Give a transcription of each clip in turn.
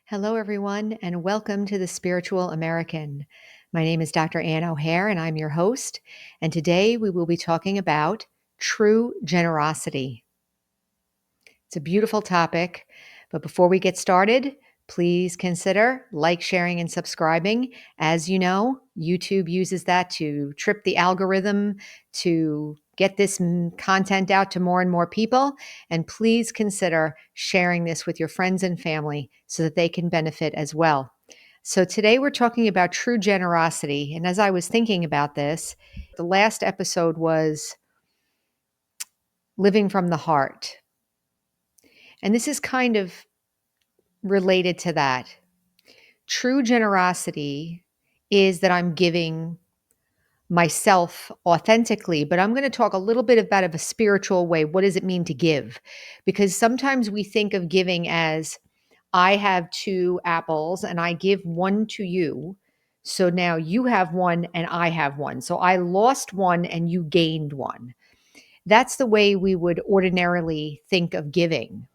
Hello, everyone, and welcome to the Spiritual American. My name is Dr. Ann O'Hare, and I'm your host. And today we will be talking about true generosity. It's a beautiful topic, but before we get started, please consider like, sharing, and subscribing. As you know, YouTube uses that to trip the algorithm to get this content out to more and more people. And please consider sharing this with your friends and family so that they can benefit as well. So today we're talking about true generosity. And as I was thinking about this, the last episode was living from the heart. And this is kind of related to that. True generosity is that I'm giving myself authentically, but I'm going to talk a little bit about a spiritual way. What does it mean to give? Because sometimes we think of giving as I have two apples and I give one to you. So now you have one and I have one. So I lost one and you gained one. That's the way we would ordinarily think of giving.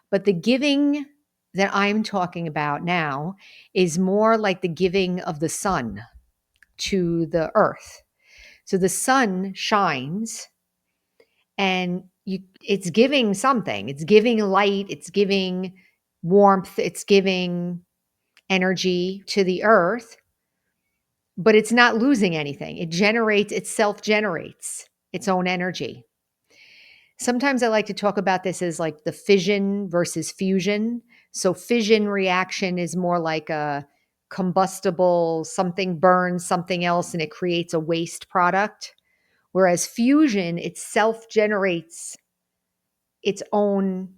But the giving that I'm talking about now is more like the giving of the sun to the earth. So the sun shines and it's giving something. It's giving light, it's giving warmth, it's giving energy to the earth, but it's not losing anything. It self-generates its own energy. Sometimes I like to talk about this as like the fission versus fusion. So fission reaction is more like a combustible, something burns something else and it creates a waste product. Whereas fusion, it self-generates its own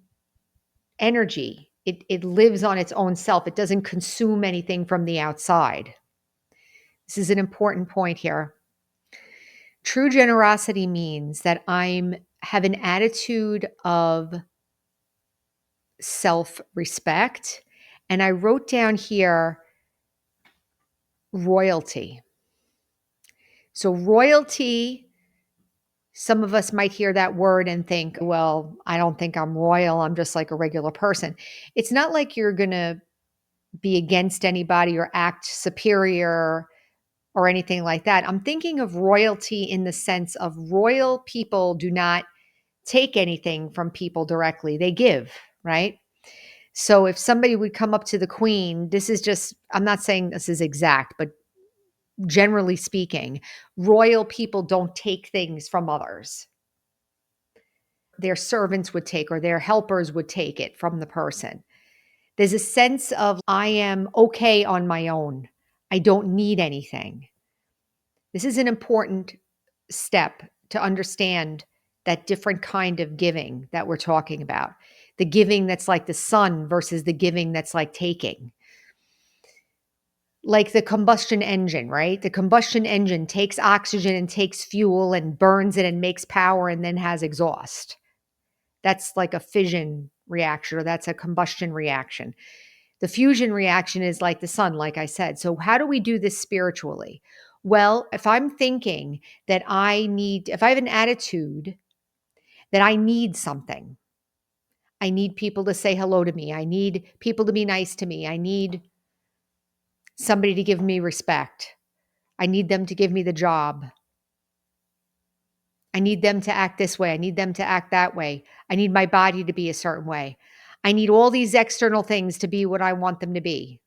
energy. It lives on its own self. It doesn't consume anything from the outside. This is an important point here. True generosity means that I have an attitude of self-respect. And I wrote down here royalty. So royalty, some of us might hear that word and think, well, I don't think I'm royal. I'm just like a regular person. It's not like you're going to be against anybody or act superior or anything like that. I'm thinking of royalty in the sense of royal people do not take anything from people directly. They give, right? So if somebody would come up to the queen, this is just, I'm not saying this is exact, but generally speaking, royal people don't take things from others. Their servants would take or their helpers would take it from the person. There's a sense of, I am okay on my own. I don't need anything. This is an important step to understand that different kind of giving that we're talking about. The giving that's like the sun versus the giving that's like taking. Like the combustion engine, right? The combustion engine takes oxygen and takes fuel and burns it and makes power and then has exhaust. That's like a fission reaction or that's a combustion reaction. The fusion reaction is like the sun, like I said. So how do we do this spiritually? Well, if I'm thinking that if I have an attitude that I need something, I need people to say hello to me. I need people to be nice to me. I need somebody to give me respect. I need them to give me the job. I need them to act this way. I need them to act that way. I need my body to be a certain way. I need all these external things to be what I want them to be.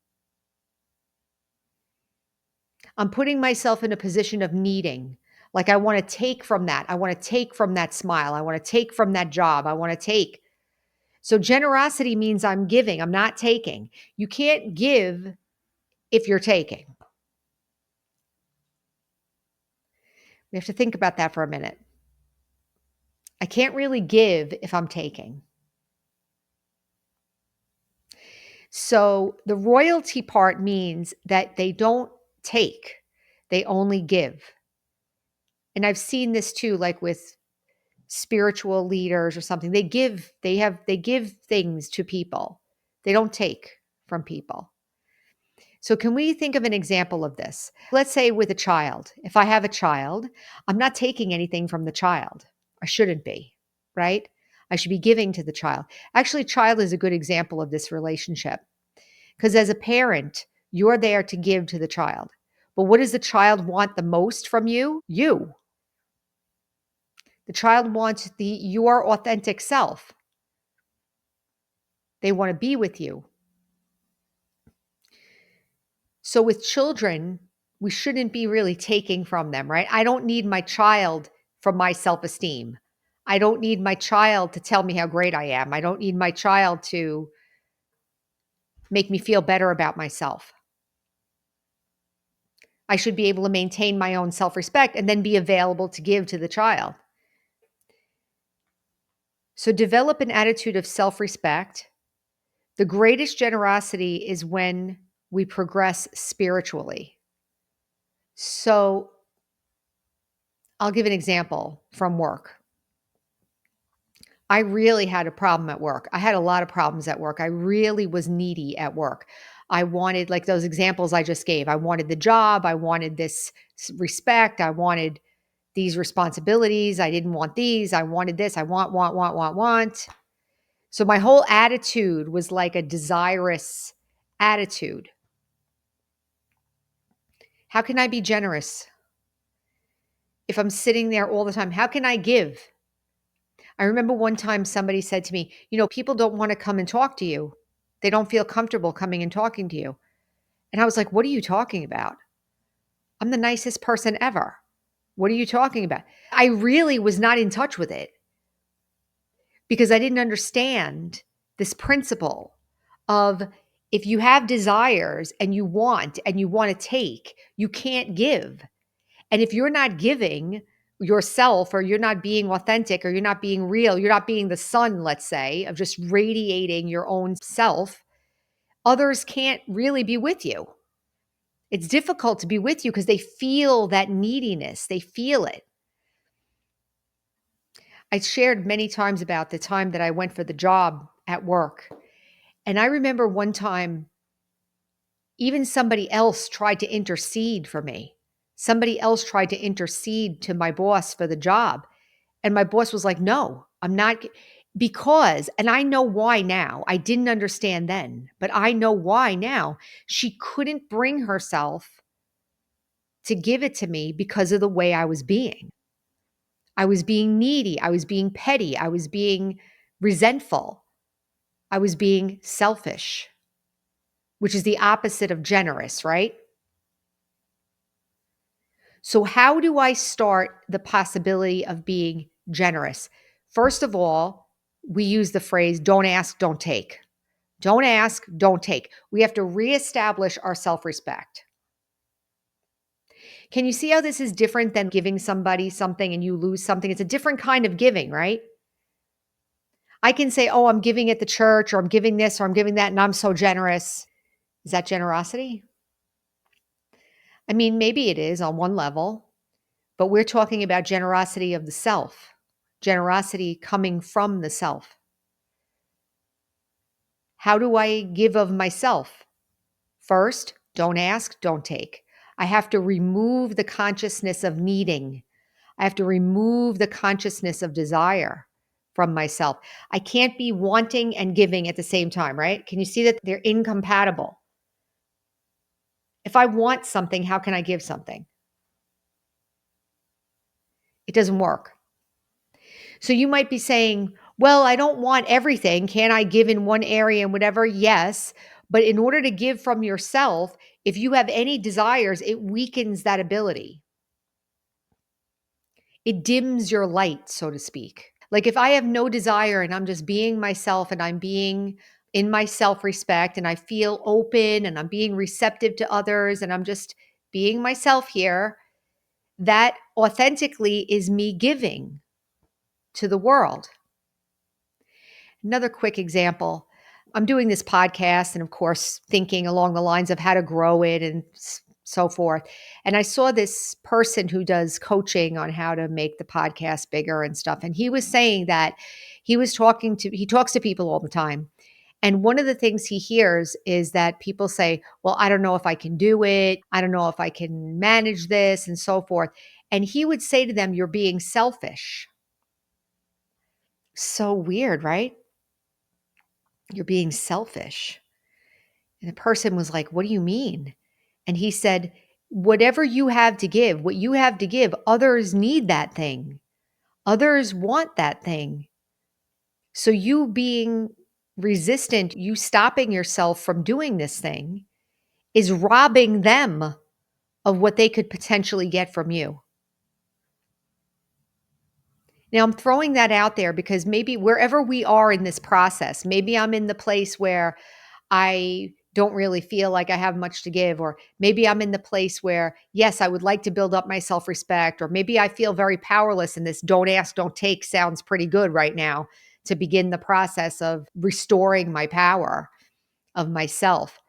I'm putting myself in a position of needing. Like I want to take from that. I want to take from that smile. I want to take from that job. I want to take. So generosity means I'm giving. I'm not taking. You can't give if you're taking. We have to think about that for a minute. I can't really give if I'm taking. So the royalty part means that they don't take, they only give. And I've seen this too, like with spiritual leaders or something. They give things to people. They don't take from people. So can we think of an example of this? Let's say with a child. If I have a child, I'm not taking anything from the child. I shouldn't be, right? I should be giving to the child. Actually, child is a good example of this relationship. Because as a parent, you're there to give to the child. But what does the child want the most from you? You. The child wants your authentic self. They want to be with you. So with children, we shouldn't be really taking from them, right? I don't need my child for my self-esteem. I don't need my child to tell me how great I am. I don't need my child to make me feel better about myself. I should be able to maintain my own self-respect and then be available to give to the child. So develop an attitude of self-respect. The greatest generosity is when we progress spiritually. So I'll give an example from work. I really had a problem at work. I had a lot of problems at work. I really was needy at work. I wanted, like those examples I just gave, I wanted the job. I wanted this respect. I wanted these responsibilities. I didn't want these. I wanted this. I want. So my whole attitude was like a desirous attitude. How can I be generous if I'm sitting there all the time? How can I give? I remember one time somebody said to me, people don't want to come and talk to you. They don't feel comfortable coming and talking to you. And I was like, what are you talking about? I'm the nicest person ever. What are you talking about? I really was not in touch with it because I didn't understand this principle of if you have desires and you want to take, you can't give. And if you're not giving yourself or you're not being authentic or you're not being real, you're not being the sun, let's say, of just radiating your own self, others can't really be with you. It's difficult to be with you because they feel that neediness. They feel it. I shared many times about the time that I went for the job at work. And I remember one time, even somebody else tried to intercede for me. Somebody else tried to intercede to my boss for the job. And my boss was like, no, I'm not. Because, and I know why now. I didn't understand then, but I know why now. She couldn't bring herself to give it to me because of the way I was being. I was being needy. I was being petty. I was being resentful. I was being selfish, which is the opposite of generous, right? So, how do I start the possibility of being generous? First of all, we use the phrase don't ask, don't take. Don't ask, don't take. We have to reestablish our self respect. Can you see how this is different than giving somebody something and you lose something? It's a different kind of giving, right? I can say, oh, I'm giving at the church or I'm giving this or I'm giving that and I'm so generous. Is that generosity? I mean, maybe it is on one level, but we're talking about generosity of the self, generosity coming from the self. How do I give of myself? First, don't ask, don't take. I have to remove the consciousness of needing. I have to remove the consciousness of desire from myself. I can't be wanting and giving at the same time, right? Can you see that they're incompatible? If I want something, how can I give something? It doesn't work. So you might be saying, well, I don't want everything. Can I give in one area and whatever? Yes. But in order to give from yourself, if you have any desires, it weakens that ability. It dims your light, so to speak. Like if I have no desire and I'm just being myself and I'm being in my self-respect and I feel open and I'm being receptive to others and I'm just being myself here, that authentically is me giving to the world. Another quick example. I'm doing this podcast and, of course, thinking along the lines of how to grow it and so forth. And I saw this person who does coaching on how to make the podcast bigger and stuff. And he was saying that he talks to people all the time. And one of the things he hears is that people say, well, I don't know if I can do it. I don't know if I can manage this and so forth. And he would say to them, you're being selfish. So weird, right? You're being selfish. And the person was like, "What do you mean?" And he said, "Whatever you have to give, what you have to give, others need that thing. Others want that thing. So you being resistant, you stopping yourself from doing this thing is robbing them of what they could potentially get from you." Now, I'm throwing that out there because maybe wherever we are in this process, maybe I'm in the place where I don't really feel like I have much to give, or maybe I'm in the place where, yes, I would like to build up my self respect, or maybe I feel very powerless and this don't ask, don't take sounds pretty good right now to begin the process of restoring my power of myself.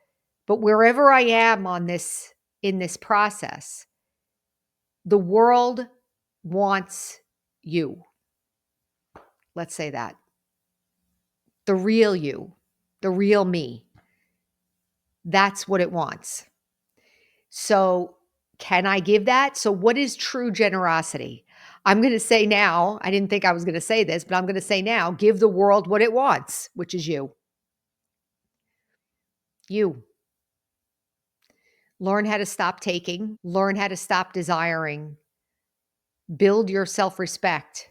But wherever I am on this, in this process, the world wants you. Let's say that. The real you, the real me. That's what it wants. So, can I give that? So, what is true generosity? I'm going to say now, I didn't think I was going to say this, but I'm going to say now, give the world what it wants, which is you. You. Learn how to stop taking, learn how to stop desiring, build your self respect,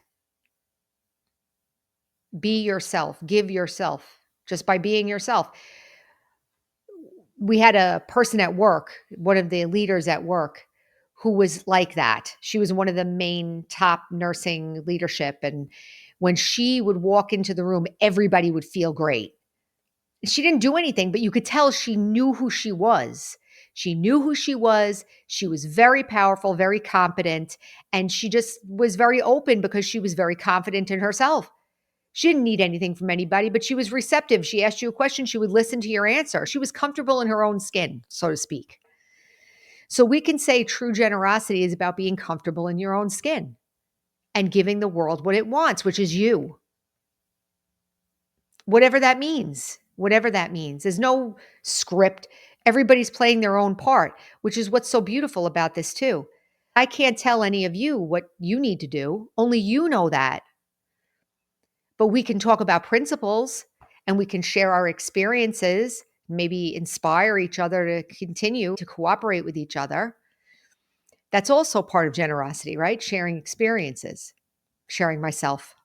be yourself, give yourself just by being yourself. We had a person at work, one of the leaders at work, who was like that. She was one of the main top nursing leadership. And when she would walk into the room, everybody would feel great. She didn't do anything, but you could tell she knew who she was. She knew who she was. She was very powerful, very competent, and she just was very open because she was very confident in herself. She didn't need anything from anybody, but she was receptive. She asked you a question, she would listen to your answer. She was comfortable in her own skin, so to speak. So we can say true generosity is about being comfortable in your own skin and giving the world what it wants, which is you. Whatever that means. Whatever that means. There's no script. Everybody's playing their own part, which is what's so beautiful about this too. I can't tell any of you what you need to do. Only you know that. But we can talk about principles and we can share our experiences, maybe inspire each other to continue to cooperate with each other. That's also part of generosity, right? Sharing experiences, sharing myself.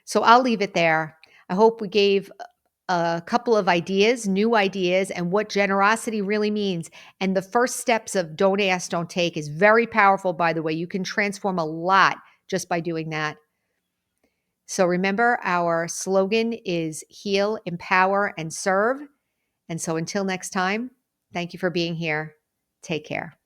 So I'll leave it there. I hope we gave a couple of ideas, new ideas, and what generosity really means. And the first steps of don't ask, don't take is very powerful, by the way. You can transform a lot just by doing that. So remember, our slogan is heal, empower, and serve. And so until next time, thank you for being here. Take care.